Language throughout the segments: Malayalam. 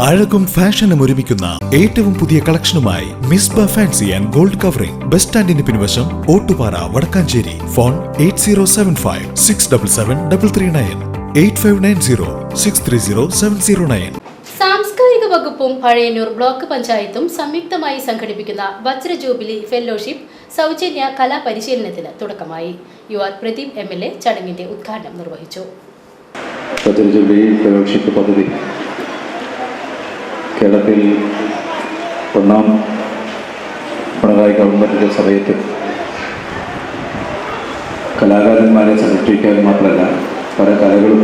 അഴകും ഫാഷനും ഒരുമിക്കുന്ന ഏറ്റവും പുതിയ കളക്ഷനുമായി Misba fancy and gold covering bus സ്റ്റാൻഡിന് പിൻവശം ഓട്ടുപാറ വടക്കാഞ്ചേരി. ഫോൺ 8075677339 8590630709. സാംസ്കാരിക വകുപ്പും പഴയന്നൂർ ബ്ലോക്ക് പഞ്ചായത്തും സംയുക്തമായി സംഘടിപ്പിക്കുന്ന വജ്ര ജൂബിലി ഫെലോഷിപ്പ് സൗജന്യ കലാപരിശീലനത്തിന് തുടക്കമായി. യുവ പ്രദീപ് MLA ചടങ്ങിന്റെ ഉദ്ഘാടനം നിർവഹിച്ചു. വജ്ര ജൂബിലി ഫെലോഷിപ്പ് പദ്ധതി കേരളത്തിൽ ഒന്നാം പിണറായി ഗവൺമെൻറ്റിൻ്റെ സമയത്ത് കലാകാരന്മാരെ സംരക്ഷിക്കാൻ മാത്രമല്ല പല കലകളും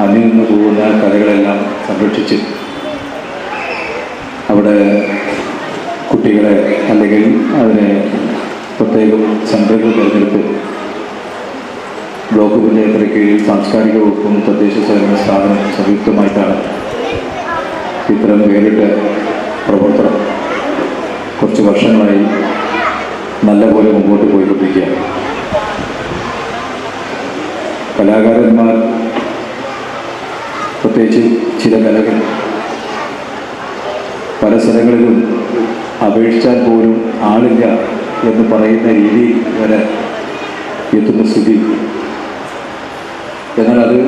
അന്യം നിന്ന് പോകുന്ന കലകളെല്ലാം സംരക്ഷിച്ച് അവിടെ കുട്ടികളെ അല്ലെങ്കിൽ അതിനെ പ്രത്യേകം സെൻറ്ററുകൾ തിരഞ്ഞെടുത്ത് ബ്ലോക്ക് പഞ്ചായത്തിന് കീഴിൽ സാംസ്കാരിക വകുപ്പും തദ്ദേശ സ്വയംഭരണ സ്ഥാപനം സംയുക്തമായിട്ടാണ് ഇത്തരം വേറിട്ട പ്രവർത്തനം കുറച്ച് വർഷങ്ങളായി നല്ലപോലെ മുമ്പോട്ട് പോയിക്കൊണ്ടിരിക്കുകയാണ്. കലാകാരന്മാർ പ്രത്യേകിച്ച് ചില കലകൾ പല സ്ഥലങ്ങളിലും അപേക്ഷിച്ചാൽ പോലും ആളില്ല എന്ന് പറയുന്ന രീതി വരെ എത്തുന്ന സ്ഥിതി. എന്നാൽ അത്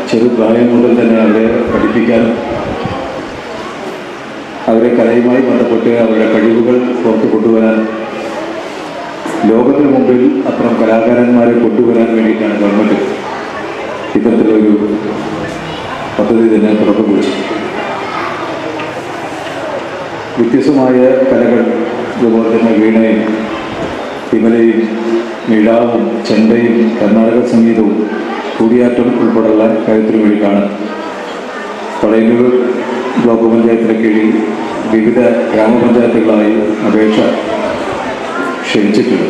ചെറുപ്രായം മുതൽ തന്നെ അവരെ പഠിപ്പിക്കാനും അവരെ കലയുമായി ബന്ധപ്പെട്ട് അവരുടെ കഴിവുകൾ പുറത്തു കൊണ്ടുവരാൻ ലോകത്തിന് മുമ്പിൽ അത്തരം കലാകാരന്മാരെ കൊണ്ടുവരാൻ വേണ്ടിയിട്ടാണ് ഗവൺമെൻറ് ഇത്തരത്തിലൊരു പദ്ധതി തന്നെ തുടക്കം കുറിച്ചു. വ്യത്യസ്തമായ കലകൾ അതുപോലെ തന്നെ വീണയും തിമലയും മിഴാവും ചെണ്ടയും കർണാടക സംഗീതവും കൂടിയാറ്റം ഉൾപ്പെടെയുള്ള കാര്യത്തിനു വേണ്ടിയിട്ടാണ് പഴയന്നൂർ ബ്ലോക്ക് പഞ്ചായത്തിന് കീഴിൽ വിവിധ ഗ്രാമപഞ്ചായത്തുകളായി അപേക്ഷ ക്ഷണിച്ചിട്ടുണ്ട്.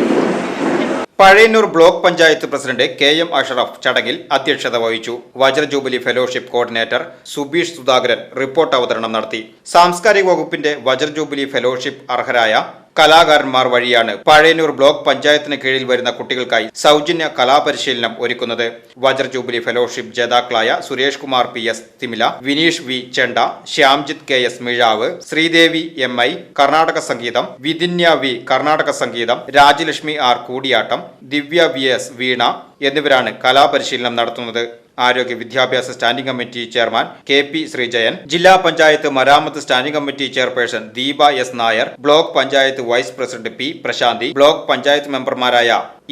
Pazhayannur block panchayat president KM Ashraf ചടങ്ങിൽ അധ്യക്ഷത വഹിച്ചു. വജ്ര jubilee fellowship coordinator Subeesh Sudhakaran report അവതരണം നടത്തി. സാംസ്കാരിക വകുപ്പിന്റെ വജ്ര ജൂബിലി ഫെലോഷിപ്പ് അർഹരായ കലാകാരന്മാർ വഴിയാണ് പഴയന്നൂർ ബ്ലോക്ക് പഞ്ചായത്തിന് കീഴിൽ വരുന്ന കുട്ടികൾക്കായി സൗജന്യ കലാപരിശീലനം ഒരുക്കുന്നത്. വജ്ര ജൂബിലി ഫെലോഷിപ്പ് ജേതാക്കളായ സുരേഷ് കുമാർ PS തിമില, വിനീഷ് V ചെണ്ട, ശ്യാംജിത്ത് KS മിഴാവ്, ശ്രീദേവി MI കർണാടക സംഗീതം, വിധിന്യ V കർണാടക സംഗീതം, രാജലക്ഷ്മി R കൂടിയാട്ടം, ദിവ്യ VS വീണ എന്നിവരാണ് കലാപരിശീലനം നടത്തുന്നത്. ആരോഗ്യ വിദ്യാഭ്യാസ standing committee chairman KP Sreejayan, ജില്ലാ പഞ്ചായത്ത് മരാമത്ത് standing committee chairperson Deepa S Nair, block panchayat vice president P Prasanthi, block panchayat മെമ്പർമാരായ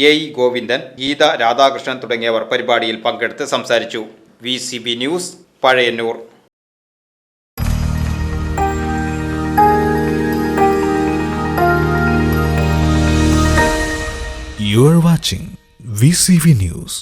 AE ഗോവിന്ദൻ, ഗീത രാധാകൃഷ്ണൻ തുടങ്ങിയവർ പരിപാടിയിൽ പങ്കെടുത്ത് സംസാരിച്ചു. VCB news, Pazhayannur. You are watching VCV News.